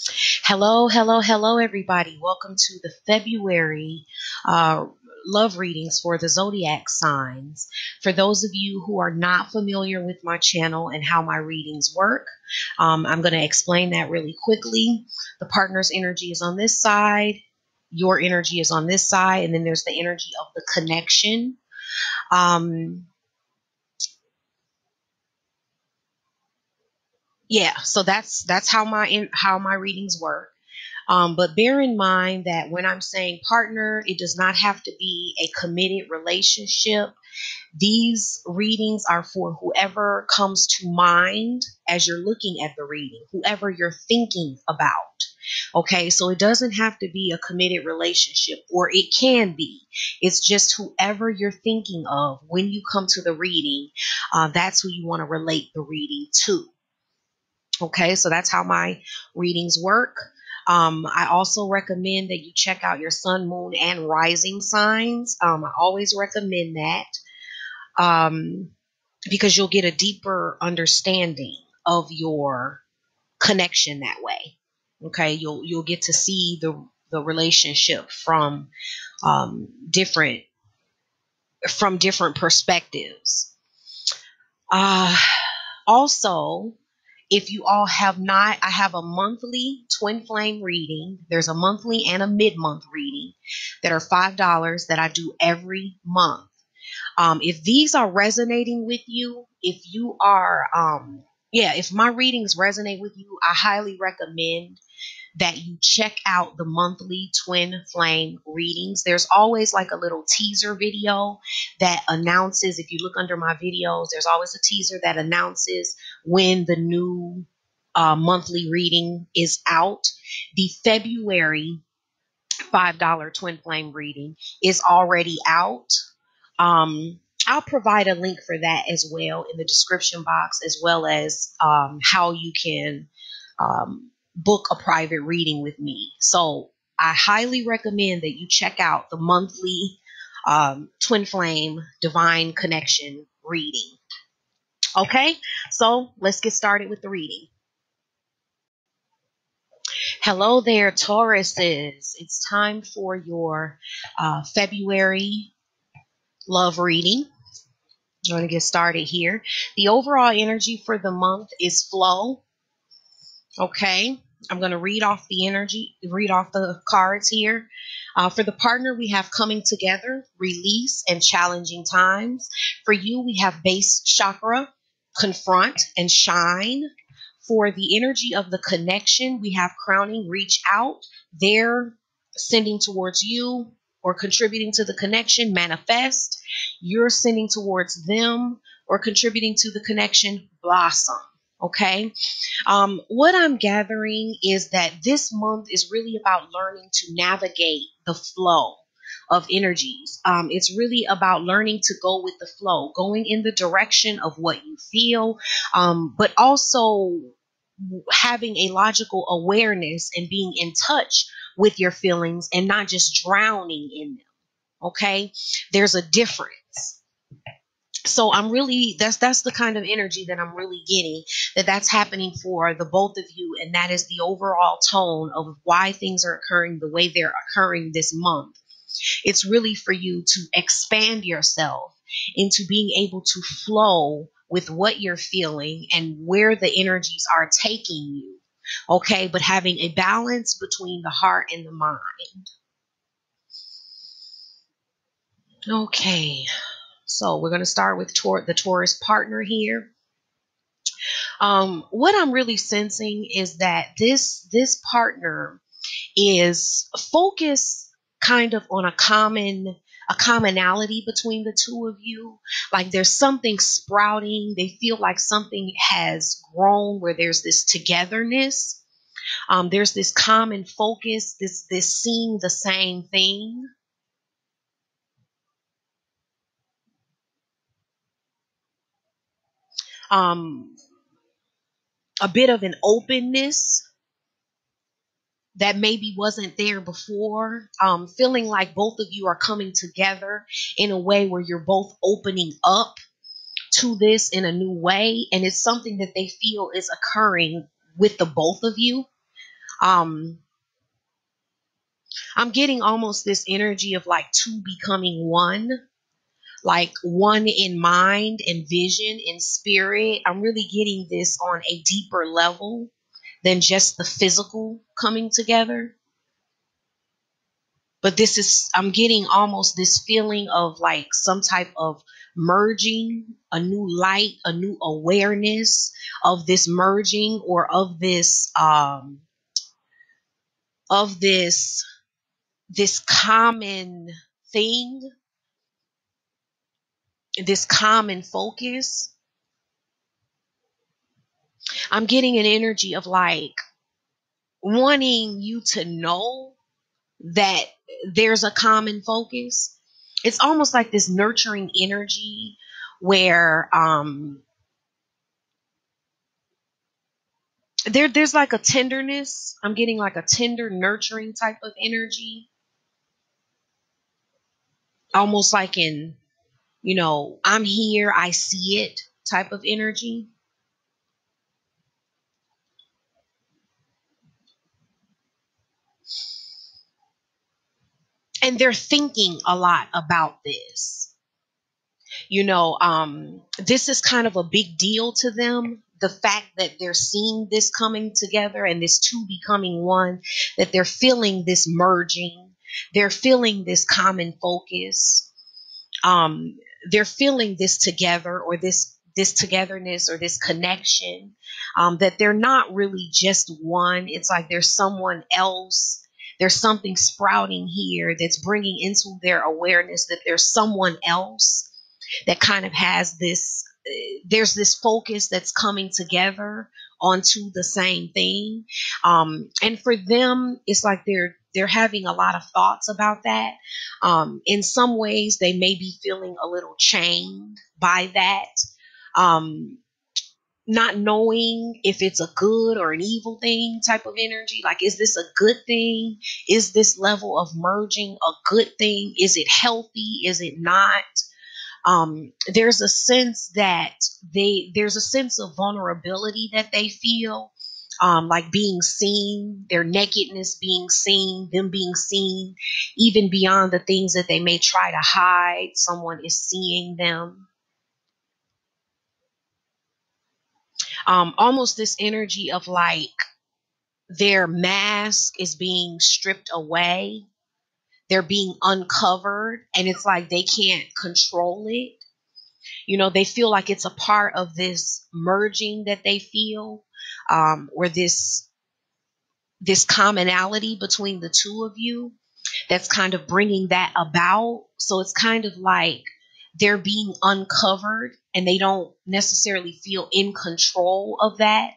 Hello, hello, hello, everybody. Welcome to the February love readings for the zodiac signs. For those of you who are not familiar with my channel and how my readings work, I'm going to explain that really quickly. The partner's energy is on this side, your energy is on this side, and then there's the energy of the connection. Um, yeah, so that's how my readings work. But bear in mind that when I'm saying partner, it does not have to be a committed relationship. These readings are for whoever comes to mind as you're looking at the reading, whoever you're thinking about. Okay, so it doesn't have to be a committed relationship, or it can be. It's just whoever you're thinking of when you come to the reading. That's who you want to relate the reading to. Okay, so that's how my readings work. I also recommend that you check out your sun, moon, and rising signs. I always recommend that um, because you'll get a deeper understanding of your connection that way. Okay, you'll get to see the relationship different from different perspectives. Uh, Also, if you all have not, I have a monthly twin flame reading. There's a monthly and a mid-month reading that are $5 that I do every month. If these are resonating with you, if my readings resonate with you, I highly recommend that you check out the monthly twin flame readings. There's always like a little teaser video that announces, if you look under my videos, there's always a teaser that announces when the new monthly reading is out. The February $5 twin flame reading is already out. I'll provide a link for that as well in the description box, as well as how you can book a private reading with me. So I highly recommend that you check out the monthly twin flame divine connection reading. Okay, so let's get started with the reading. Hello there, Tauruses. It's time for your February love reading. I'm going to get started here. The overall energy for the month is flow. Okay, I'm going to read off the cards here. For the partner, we have coming together, release, and challenging times. For you, we have base chakra, confront, and shine. For the energy of the connection, we have crowning, reach out. They're sending towards you or contributing to the connection, manifest. You're sending towards them or contributing to the connection, blossom. Okay. What I'm gathering is that this month is really about learning to navigate the flow of energies. It's really about learning to go with the flow, going in the direction of what you feel, but also having a logical awareness and being in touch with your feelings and not just drowning in them. Okay, there's a difference. So that's the kind of energy that I'm really getting, that's happening for the both of you, and that is the overall tone of why things are occurring the way they're occurring this month. It's really for you to expand yourself into being able to flow with what you're feeling and where the energies are taking you. Okay, but having a balance between the heart and the mind. Okay, so we're going to start with the Taurus partner here. What I'm really sensing is that this partner is focused kind of on a commonality between the two of you. Like there's something sprouting. They feel like something has grown where there's this togetherness. There's this common focus, this seeing the same thing. Um, a bit of an openness that maybe wasn't there before. Feeling like both of you are coming together in a way where you're both opening up to this in a new way. And it's something that they feel is occurring with the both of you. Um, I'm getting almost this energy of like two becoming one, like one in mind and vision and spirit. I'm really getting this on a deeper level than just the physical coming together. But I'm getting almost this feeling of like some type of merging, a new light, a new awareness of this merging, or of this common thing, this common focus. I'm getting an energy of like wanting you to know that there's a common focus. It's almost like this nurturing energy where there's like a tenderness. I'm getting like a tender, nurturing type of energy, almost like I'm here, I see it type of energy. And they're thinking a lot about this. This is kind of a big deal to them. The fact that they're seeing this coming together and this two becoming one, that they're feeling this merging, they're feeling this common focus, um, they're feeling this together, or this togetherness, or this connection, that they're not really just one. It's like there's someone else. There's something sprouting here that's bringing into their awareness that there's someone else that kind of has this. There's this focus that's coming together onto the same thing, and for them, it's like they're having a lot of thoughts about that. In some ways, they may be feeling a little chained by that, um, not knowing if it's a good or an evil thing type of energy. Like, is this a good thing? Is this level of merging a good thing? Is it healthy? Is it not? There's a sense that there's a sense of vulnerability that they feel, like being seen, their nakedness being seen, them being seen, even beyond the things that they may try to hide. Someone is seeing them. Almost this energy of like their mask is being stripped away, they're being uncovered, and it's like they can't control it. They feel like it's a part of this merging that they feel, or this commonality between the two of you that's kind of bringing that about. So it's kind of like they're being uncovered, and they don't necessarily feel in control of that.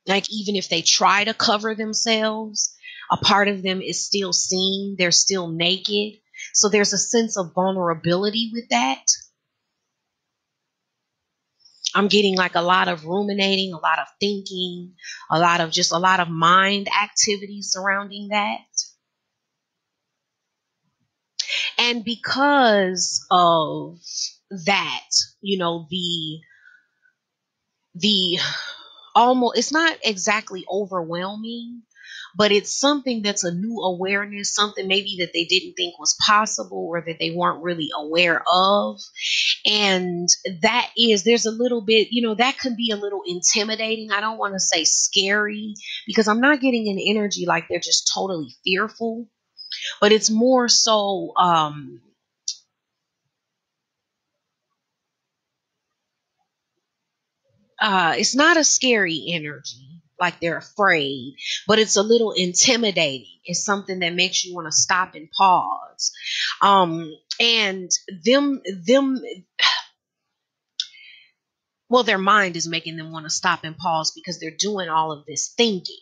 Like, even if they try to cover themselves, a part of them is still seen, they're still naked. So there's a sense of vulnerability with that. I'm getting like a lot of ruminating, a lot of thinking, a lot of mind activity surrounding that. And because of that, the almost, it's not exactly overwhelming, but it's something that's a new awareness, something maybe that they didn't think was possible, or that they weren't really aware of. And there's a little bit, that can be a little intimidating. I don't want to say scary, because I'm not getting an energy like they're just totally fearful, but it's more so, it's not a scary energy like they're afraid, but it's a little intimidating. It's something that makes you want to stop and pause. And them well, their mind is making them want to stop and pause because they're doing all of this thinking.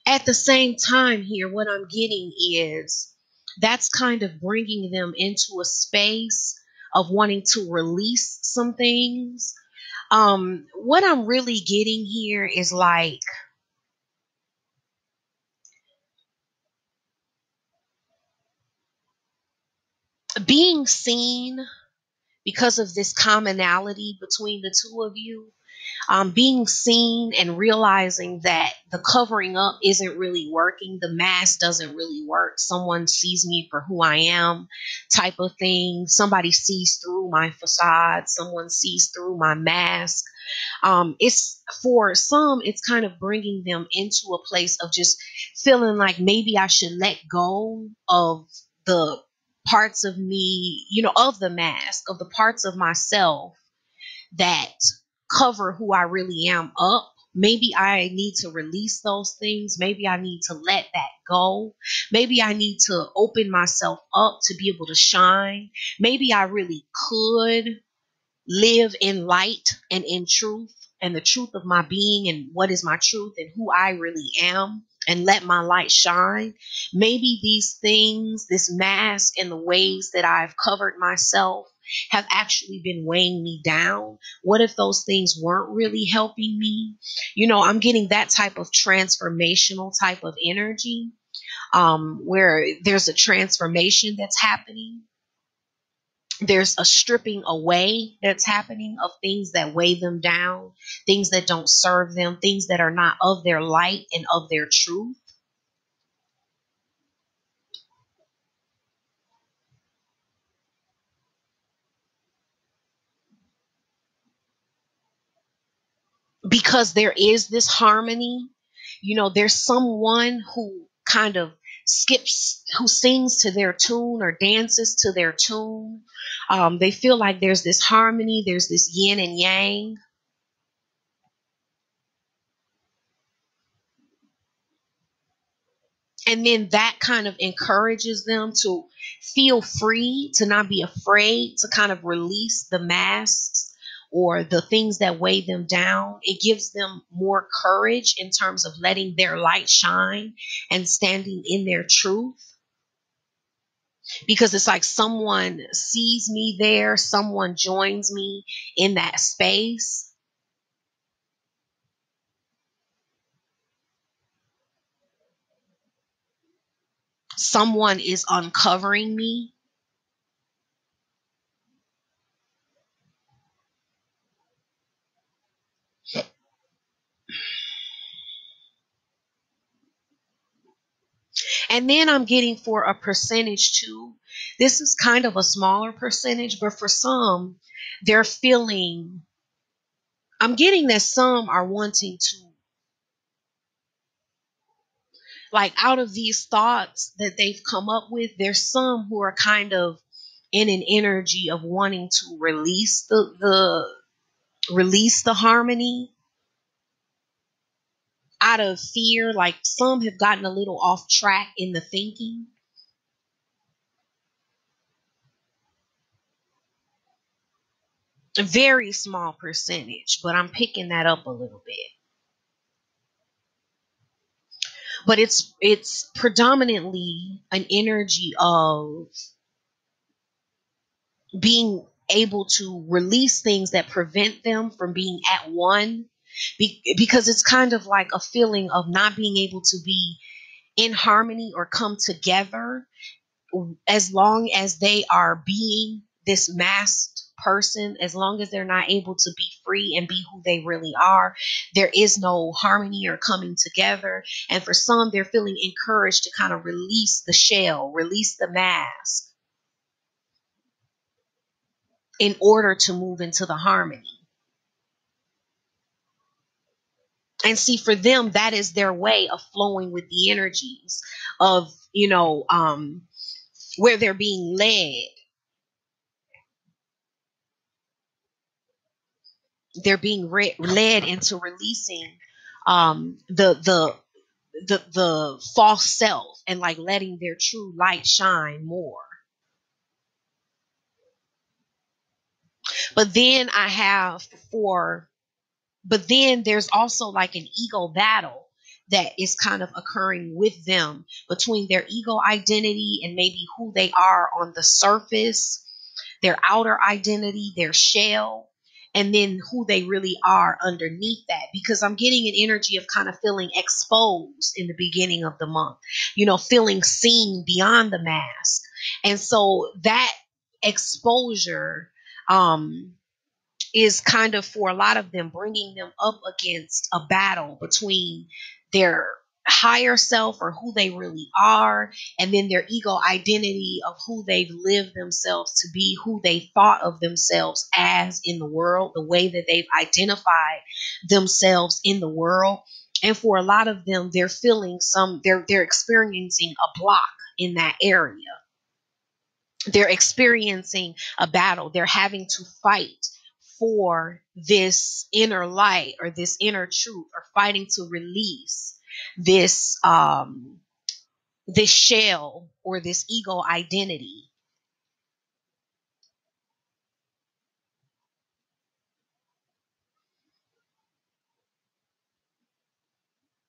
At the same time, here, what I'm getting is that's kind of bringing them into a space of wanting to release some things. What I'm really getting here is like being seen because of this commonality between the two of you. Being seen and realizing that the covering up isn't really working, the mask doesn't really work. Someone sees me for who I am, type of thing. Somebody sees through my facade, someone sees through my mask. It's for some, it's kind of bringing them into a place of just feeling like maybe I should let go of the parts of me, of the mask, of the parts of myself that cover who I really am up. Maybe I need to release those things. Maybe I need to let that go. Maybe I need to open myself up to be able to shine. Maybe I really could live in light and in truth and the truth of my being and what is my truth and who I really am, and let my light shine. Maybe these things, this mask and the ways that I've covered myself have actually been weighing me down. What if those things weren't really helping me? I'm getting that type of transformational type of energy, where there's a transformation that's happening. There's a stripping away that's happening of things that weigh them down, things that don't serve them, things that are not of their light and of their truth. Because there is this harmony. There's someone who kind of who sings to their tune or dances to their tune. They feel like there's this harmony, there's this yin and yang. And then that kind of encourages them to feel free, to not be afraid, to kind of release the masks or the things that weigh them down. It gives them more courage in terms of letting their light shine and standing in their truth. Because it's like someone sees me there, someone joins me in that space. Someone is uncovering me. And then I'm getting for a percentage too. This is kind of a smaller percentage, but for some, they're feeling, I'm getting that some are wanting to, like, out of these thoughts that they've come up with, there's some who are kind of in an energy of wanting to release the harmony out of fear. Like, some have gotten a little off track in the thinking. A very small percentage, but I'm picking that up a little bit. But it's predominantly an energy of being able to release things that prevent them from being at one, because it's kind of like a feeling of not being able to be in harmony or come together as long as they are being this masked person. As long as they're not able to be free and be who they really are, there is no harmony or coming together. And for some, they're feeling encouraged to kind of release the shell, release the mask in order to move into the harmony. And see, for them, that is their way of flowing with the energies of, where they're being led. They're being led into releasing the false self, and like letting their true light shine more. But then I have for but then there's also like an ego battle that is kind of occurring with them, between their ego identity and maybe who they are on the surface, their outer identity, their shell, and then who they really are underneath that. Because I'm getting an energy of kind of feeling exposed in the beginning of the month, feeling seen beyond the mask. And so that exposure, is kind of, for a lot of them, bringing them up against a battle between their higher self, or who they really are, and then their ego identity of who they've lived themselves to be, who they thought of themselves as in the world, the way that they've identified themselves in the world. And for a lot of them, they're feeling they're experiencing a block in that area. They're experiencing a battle. They're having to fight for this inner light, or this inner truth, or fighting to release this shell, or this ego identity.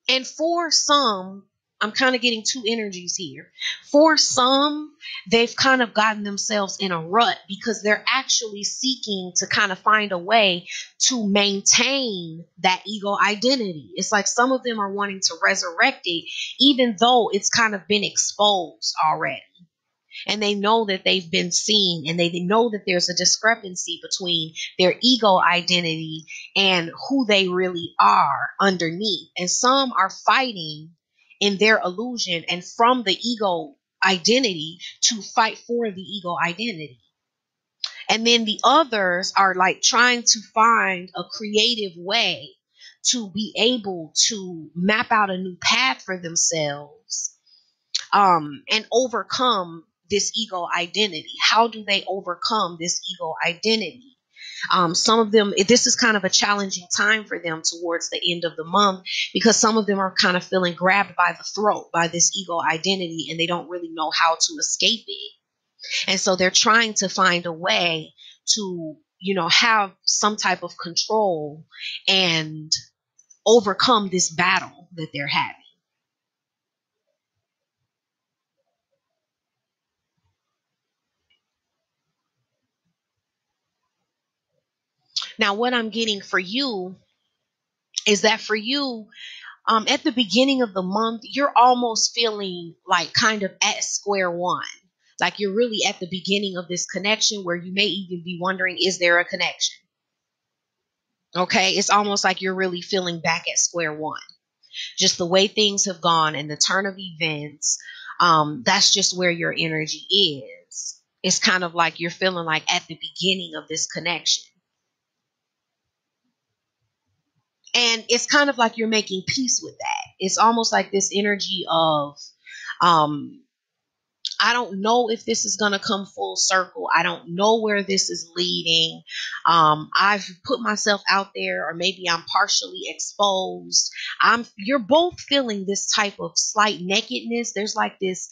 And for some, I'm kind of getting two energies here. For some, they've kind of gotten themselves in a rut because they're actually seeking to kind of find a way to maintain that ego identity. It's like some of them are wanting to resurrect it, even though it's kind of been exposed already. And they know that they've been seen, and they know that there's a discrepancy between their ego identity and who they really are underneath. And some are fighting in their illusion and from the ego identity to fight for the ego identity. And then the others are like trying to find a creative way to be able to map out a new path for themselves, and overcome this ego identity. How do they overcome this ego identity? Some of them, this is kind of a challenging time for them towards the end of the month, because some of them are kind of feeling grabbed by the throat by this ego identity, and they don't really know how to escape it. And so they're trying to find a way to, have some type of control and overcome this battle that they're having. Now, what I'm getting for you is that for you, at the beginning of the month, you're almost feeling like kind of at square one. Like you're really at the beginning of this connection where you may even be wondering, is there a connection? Okay, it's almost like you're really feeling back at square one. Just the way things have gone and the turn of events, that's just where your energy is. It's kind of like you're feeling like at the beginning of this connection. And it's kind of like you're making peace with that. It's almost like this energy of, um, I don't know if this is going to come full circle. I don't know where this is leading. I've put myself out there, or maybe I'm partially exposed. You're both feeling this type of slight nakedness. There's like this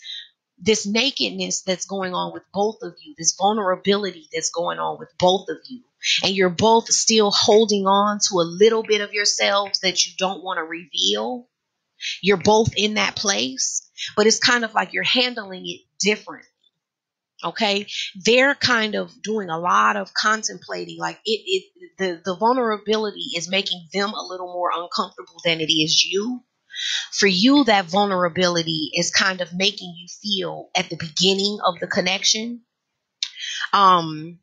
nakedness that's going on with both of you, this vulnerability that's going on with both of you. And you're both still holding on to a little bit of yourselves that you don't want to reveal. You're both in that place, but it's kind of like you're handling it different. Okay. They're kind of doing a lot of contemplating, like the vulnerability is making them a little more uncomfortable than it is you. For you, that vulnerability is kind of making you feel at the beginning of the connection. Um,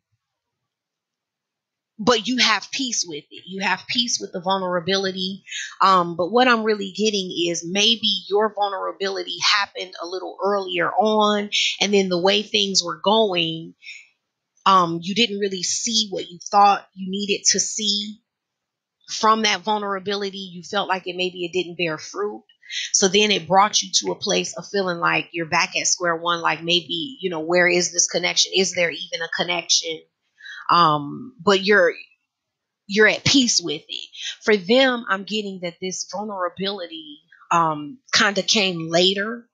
but you have peace with it. You have peace with the vulnerability. But what I'm really getting is maybe your vulnerability happened a little earlier on, and then the way things were going, you didn't really see what you thought you needed to see from that vulnerability. You felt like it didn't bear fruit. So then it brought you to a place of feeling like you're back at square one, like maybe, where is this connection? Is there even a connection? But you're at peace with it. For them, I'm getting that this vulnerability kind of came later.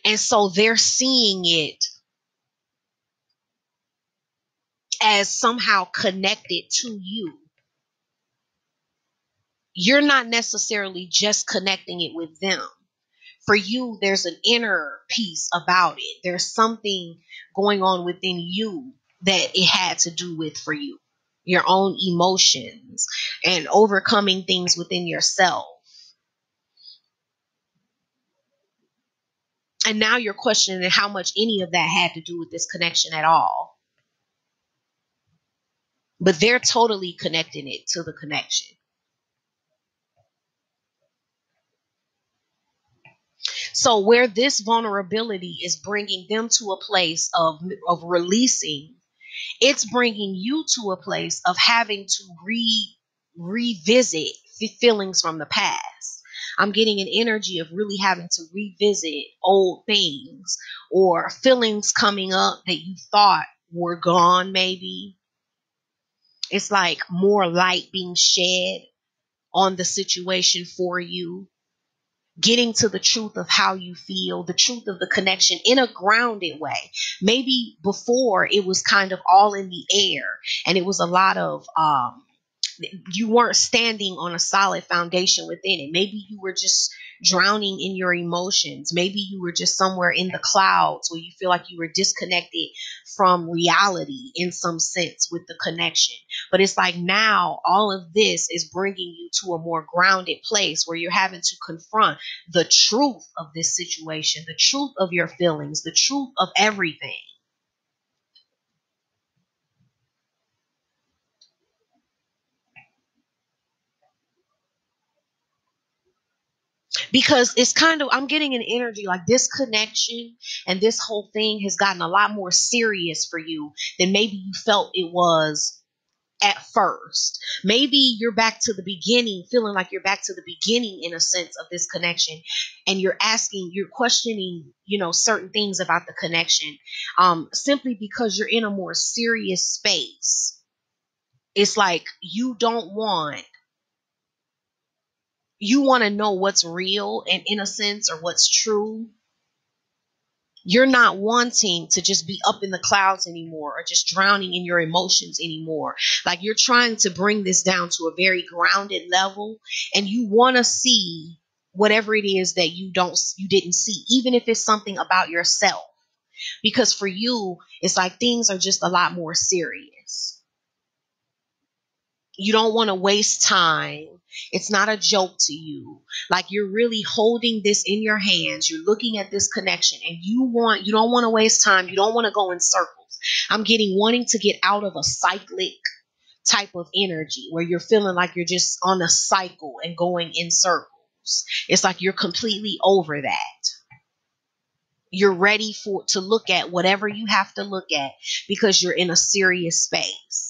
And so they're seeing it as somehow connected to you. You're not necessarily just connecting it with them. For you, there's an inner piece about it. There's something going on within you that it had to do with for you. Your own emotions and overcoming things within yourself. And now you're questioning how much any of that had to do with this connection at all. but they're totally connecting it to the connection. So where this vulnerability is bringing them to a place of releasing, it's bringing you to a place of having to revisit the feelings from the past. I'm getting an energy of really having to revisit old things or feelings coming up that you thought were gone, maybe. It's like more light being shed on the situation for you, getting to the truth of how you feel, the truth of the connection in a grounded way. Maybe before it was kind of all in the air and it was a lot of you weren't standing on a solid foundation within it. Maybe you were just drowning in your emotions. Maybe you were just somewhere in the clouds where you feel like you were disconnected from reality in some sense with the connection. But it's like now all of this is bringing you to a more grounded place where you're having to confront the truth of this situation, the truth of your feelings, the truth of everything. Because it's kind of, I'm getting an energy like this connection and this whole thing has gotten a lot more serious for you than maybe you felt it was at first. Maybe you're back to the beginning, feeling like you're back to the beginning in a sense of this connection, and you're questioning, certain things about the connection, simply because you're in a more serious space. It's like you want to know what's real and in a sense, or what's true. You're not wanting to just be up in the clouds anymore or just drowning in your emotions anymore. Like you're trying to bring this down to a very grounded level, and you want to see whatever it is that you didn't see, even if it's something about yourself. Because for you, it's like things are just a lot more serious. You don't want to waste time. It's not a joke to you. Like you're really holding this in your hands. You're looking at this connection and you don't want to waste time. You don't want to go in circles. I'm getting wanting to get out of a cyclic type of energy where you're feeling like you're just on a cycle and going in circles. It's like you're completely over that. You're ready to look at whatever you have to look at because you're in a serious space.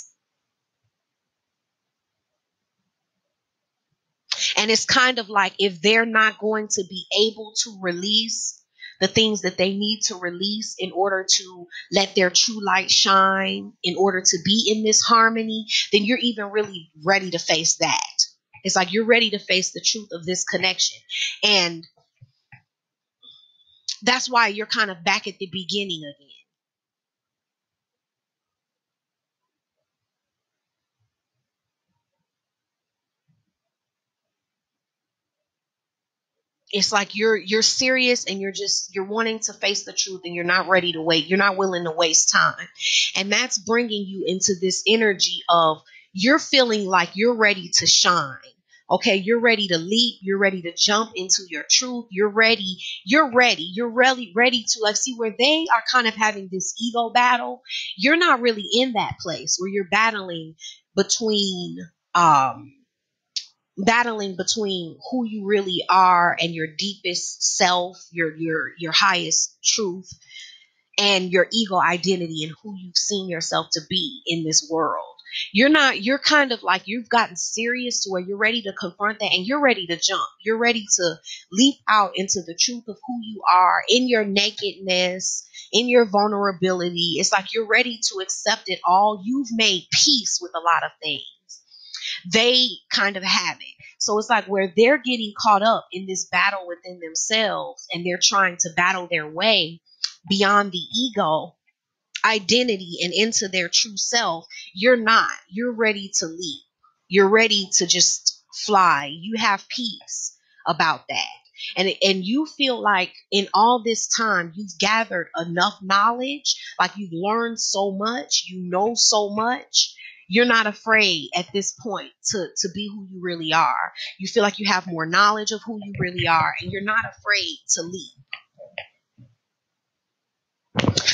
And it's kind of like if they're not going to be able to release the things that they need to release in order to let their true light shine, in order to be in this harmony, then you're even really ready to face that. It's like you're ready to face the truth of this connection. And that's why you're kind of back at the beginning again. It's like you're serious and you're wanting to face the truth and you're not ready to wait. You're not willing to waste time. And that's bringing you into this energy of you're feeling like you're ready to shine. Okay, you're ready to leap, you're ready to jump into your truth. You're ready. You're really ready to like see where they are kind of having this ego battle. You're not really in that place where you're between um battling between who you really are and your deepest self, your highest truth, and your ego identity and who you've seen yourself to be in this world. You're kind of like you've gotten serious to where you're ready to confront that and you're ready to jump. You're ready to leap out into the truth of who you are in your nakedness, in your vulnerability. It's like you're ready to accept it all. You've made peace with a lot of things. They kind of have it. So it's like where they're getting caught up in this battle within themselves and they're trying to battle their way beyond the ego identity and into their true self. You're not. You're ready to leap. You're ready to just fly. You have peace about that. And you feel like in all this time you've gathered enough knowledge, like you've learned so much, you know so much. You're not afraid at this point to be who you really are. You feel like you have more knowledge of who you really are, and you're not afraid to leap.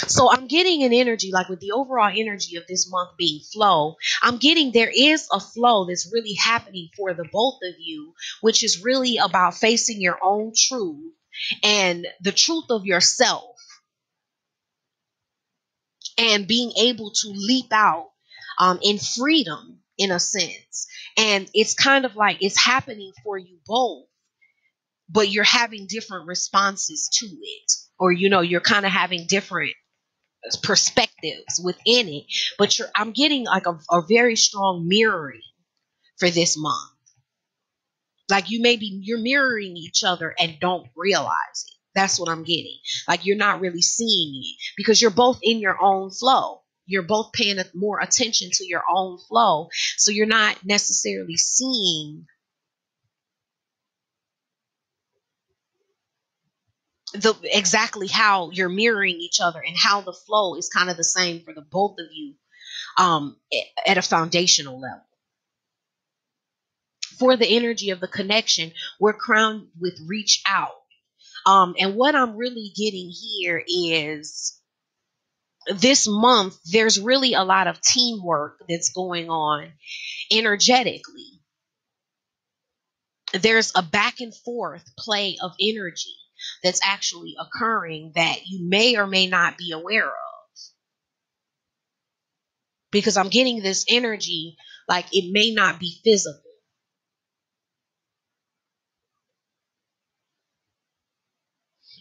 So I'm getting an energy, like with the overall energy of this month being flow, I'm getting there is a flow that's really happening for the both of you, which is really about facing your own truth and the truth of yourself and being able to leap out in freedom in a sense. And it's kind of like it's happening for you both, but you're having different responses to it. Or, you're kind of having different perspectives within it, but I'm getting like a very strong mirroring for this month. Like you're mirroring each other and don't realize it. That's what I'm getting. Like you're not really seeing it because you're both in your own flow. You're both paying more attention to your own flow. So you're not necessarily seeing exactly how you're mirroring each other and how the flow is kind of the same for the both of you at a foundational level. For the energy of the connection, we're crowned with reach out. And what I'm really getting here is this month, there's really a lot of teamwork that's going on energetically. There's a back and forth play of energy that's actually occurring that you may or may not be aware of. Because I'm getting this energy like it may not be physical.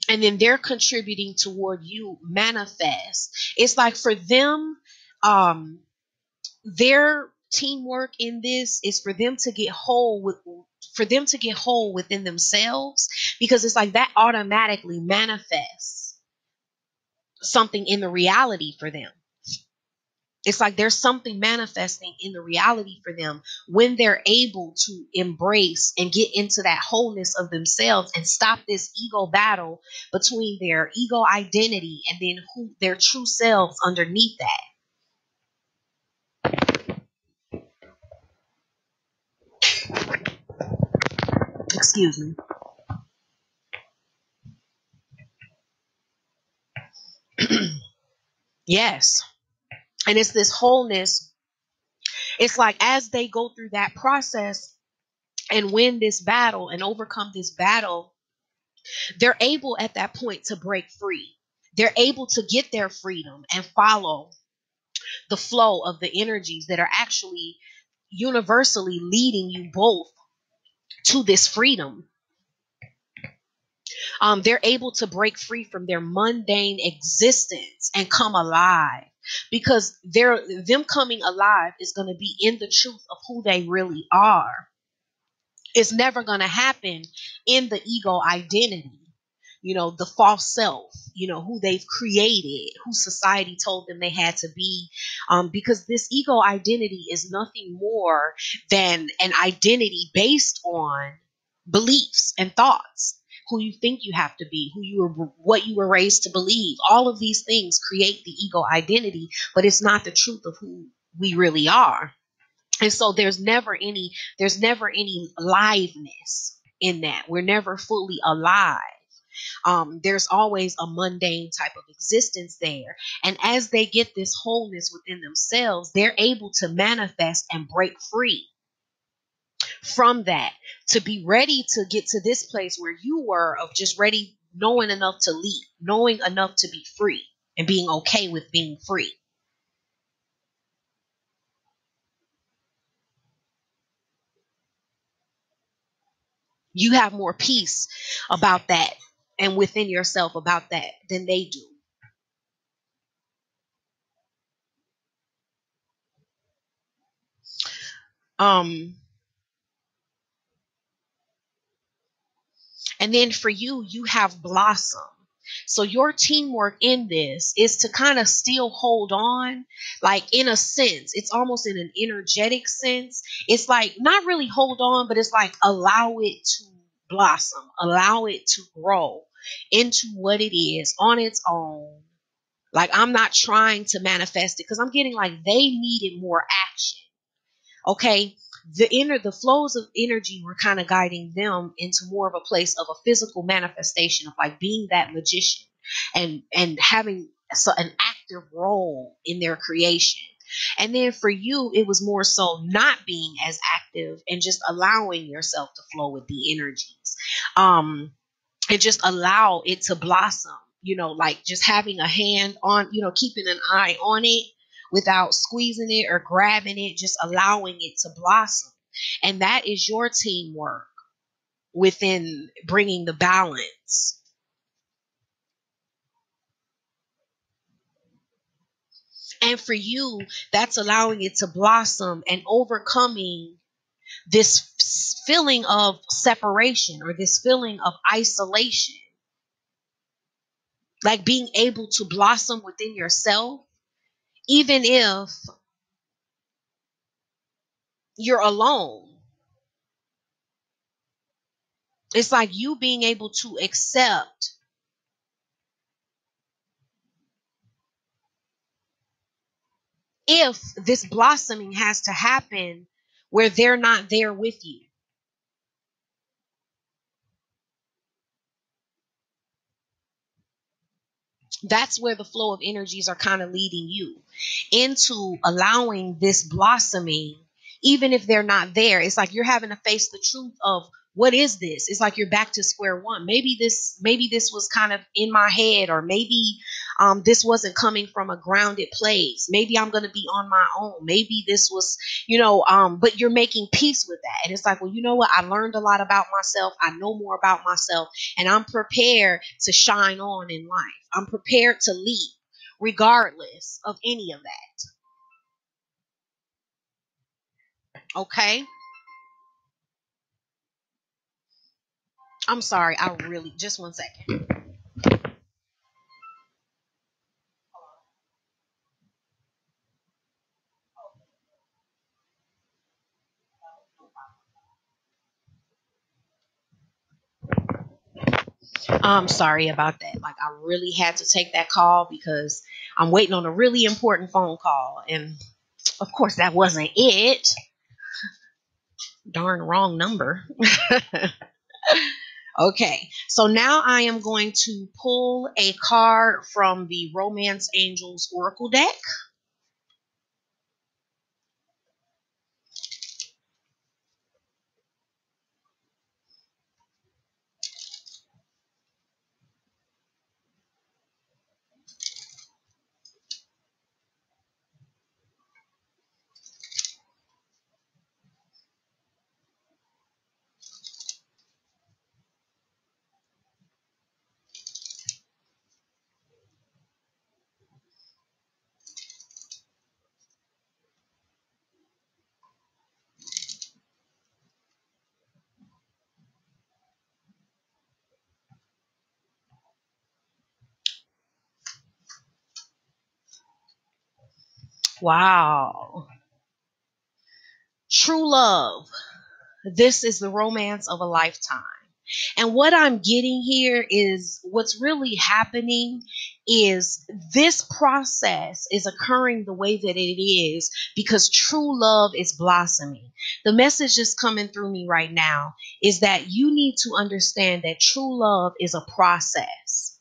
And then they're contributing toward you manifest. It's like for them, their teamwork in this is for them to get whole within themselves, because it's like that automatically manifests something in the reality for them. It's like there's something manifesting in the reality for them when they're able to embrace and get into that wholeness of themselves and stop this ego battle between their ego identity and then their true selves underneath that. Excuse me. Yes. And it's this wholeness. It's like as they go through that process and win this battle and overcome this battle, they're able at that point to break free. They're able to get their freedom and follow the flow of the energies that are actually universally leading you both to this freedom. They're able to break free from their mundane existence and come alive, because them coming alive is going to be in the truth of who they really are. It's never going to happen in the ego identity, the false self, who they've created, who society told them they had to be. Because this ego identity is nothing more than an identity based on beliefs and thoughts. Who you think you have to be, what you were raised to believe. All of these things create the ego identity, but it's not the truth of who we really are. And so there's never any liveness in that. We're never fully alive. There's always a mundane type of existence there. And as they get this wholeness within themselves, they're able to manifest and break free from that, to be ready to get to this place where you were, of just ready, knowing enough to leap, knowing enough to be free, and being okay with being free. You have more peace about that and within yourself about that than they do. Um, and then for you, you have blossom. So your teamwork in this is to kind of still hold on, like in a sense, it's almost in an energetic sense. It's like not really hold on, but it's like allow it to blossom, allow it to grow into what it is on its own. Like I'm not trying to manifest it because I'm getting like they needed more action. Okay, the flows of energy were kind of guiding them into more of a place of a physical manifestation of like being that magician and having an active role in their creation. And then for you, it was more so not being as active and just allowing yourself to flow with the energies. And just allow it to blossom, like just having a hand on, keeping an eye on it without squeezing it or grabbing it, just allowing it to blossom. And that is your teamwork within bringing the balance. And for you, that's allowing it to blossom and overcoming this feeling of separation or this feeling of isolation. Like being able to blossom within yourself, even if you're alone. It's like you being able to accept if this blossoming has to happen where they're not there with you. That's where the flow of energies are kind of leading you into allowing this blossoming, even if they're not there. It's like you're having to face the truth of what is this? It's like you're back to square one. Maybe this was kind of in my head, or maybe this wasn't coming from a grounded place. Maybe I'm going to be on my own. Maybe this was, but you're making peace with that. And it's like, well, you know what? I learned a lot about myself. I know more about myself, and I'm prepared to shine on in life. I'm prepared to lead regardless of any of that. Okay. I'm sorry. I really, just one second. I'm sorry about that. Like, I really had to take that call because I'm waiting on a really important phone call. And of course, that wasn't it. Darn wrong number. Okay. So now I am going to pull a card from the Romance Angels Oracle deck. Wow. True love. This is the romance of a lifetime. And what I'm getting here is what's really happening is this process is occurring the way that it is because true love is blossoming. The message that's coming through me right now is that you need to understand that true love is a process.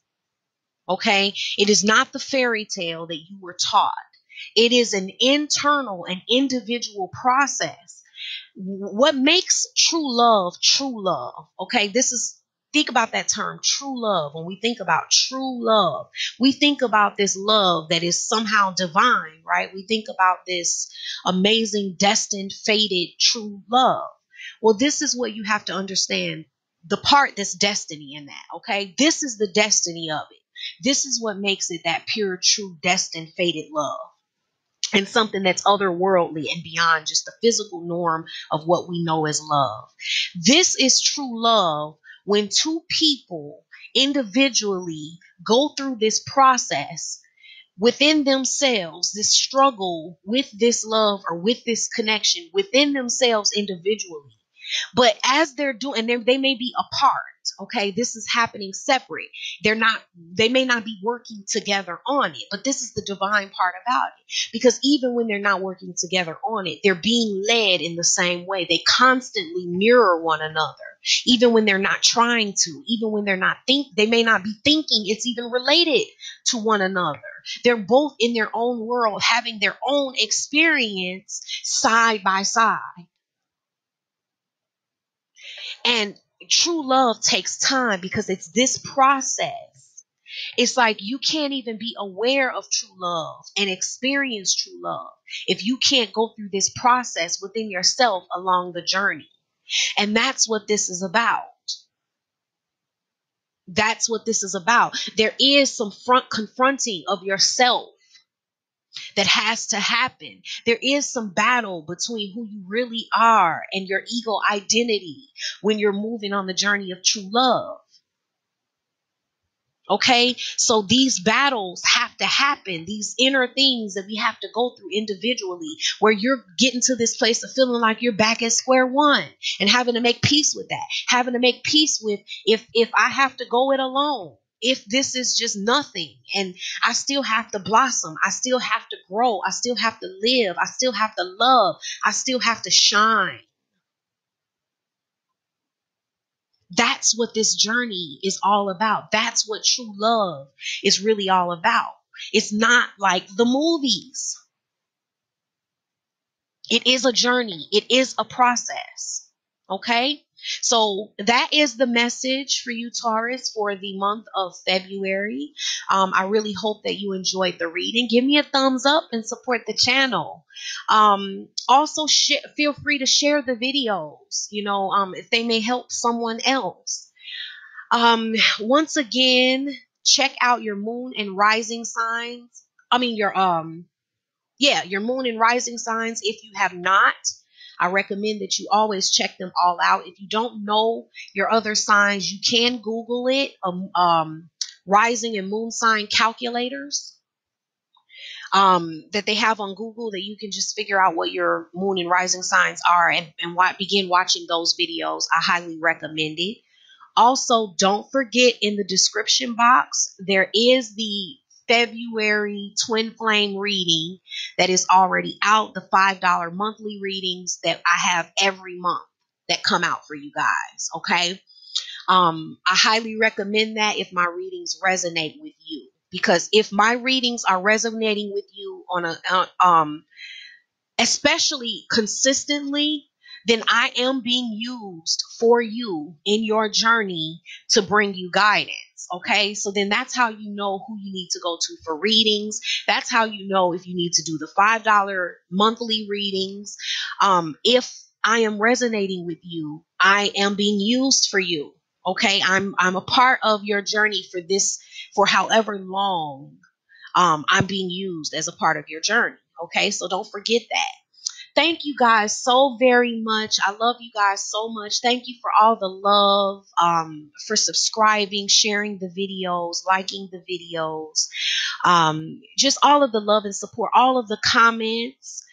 Okay? It is not the fairy tale that you were taught. It is an internal and individual process. What makes true love, okay? Think about that term, true love. When we think about true love, we think about this love that is somehow divine, right? We think about this amazing, destined, fated, true love. Well, this is what you have to understand, the part that's destiny in that, okay? This is the destiny of it. This is what makes it that pure, true, destined, fated love. And something that's otherworldly and beyond just the physical norm of what we know as love. This is true love when two people individually go through this process within themselves, this struggle with this love or with this connection within themselves individually. But as they're doing, and they may be apart. Okay, this is happening separate. They may not be working together on it, but this is the divine part about it. Because even when they're not working together on it, they're being led in the same way. They constantly mirror one another. Even when they're not trying to, even when they may not be thinking it's even related to one another. They're both in their own world, having their own experience side by side. And true love takes time because it's this process. It's like you can't even be aware of true love and experience true love if you can't go through this process within yourself along the journey. And that's what this is about. That's what this is about. There is some confronting of yourself that has to happen. There is some battle between who you really are and your ego identity when you're moving on the journey of true love. Okay, so these battles have to happen, these inner things that we have to go through individually, where you're getting to this place of feeling like you're back at square one and having to make peace with that, having to make peace with if I have to go it alone, if this is just nothing and I still have to blossom, I still have to grow, I still have to live, I still have to love, I still have to shine. That's what this journey is all about. That's what true love is really all about. It's not like the movies. It is a journey. It is a process. Okay? So that is the message for you, Taurus, for the month of February. I really hope that you enjoyed the reading. Give me a thumbs up and support the channel. Also, feel free to share the videos, if they may help someone else. Once again, check out your moon and rising signs. Your moon and rising signs. If you have not, I recommend that you always check them all out. If you don't know your other signs, you can Google it. Rising and moon sign calculators that they have on Google, that you can just figure out what your moon and rising signs are and begin watching those videos. I highly recommend it. Also, don't forget, in the description box, there is the February twin flame reading that is already out, the $5 monthly readings that I have every month that come out for you guys. Okay. I highly recommend that if my readings resonate with you, because if my readings are resonating with you especially consistently, then I am being used for you in your journey to bring you guidance. Okay, so then that's how you know who you need to go to for readings. That's how you know if you need to do the $5 monthly readings. If I am resonating with you, I am being used for you. Okay, I'm a part of your journey for however long. I'm being used as a part of your journey. Okay, so don't forget that. Thank you guys so very much. I love you guys so much. Thank you for all the love, for subscribing, sharing the videos, liking the videos, just all of the love and support, all of the comments.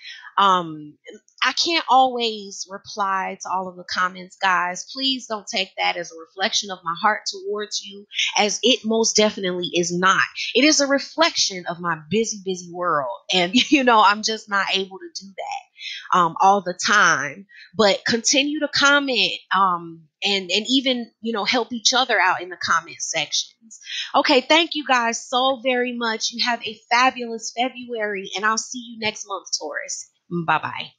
I can't always reply to all of the comments, guys. Please don't take that as a reflection of my heart towards you, as it most definitely is not. It is a reflection of my busy, busy world. And, I'm just not able to do that all the time. But continue to comment and even, help each other out in the comment sections. Okay, thank you guys so very much. You have a fabulous February, and I'll see you next month, Taurus. Bye-bye.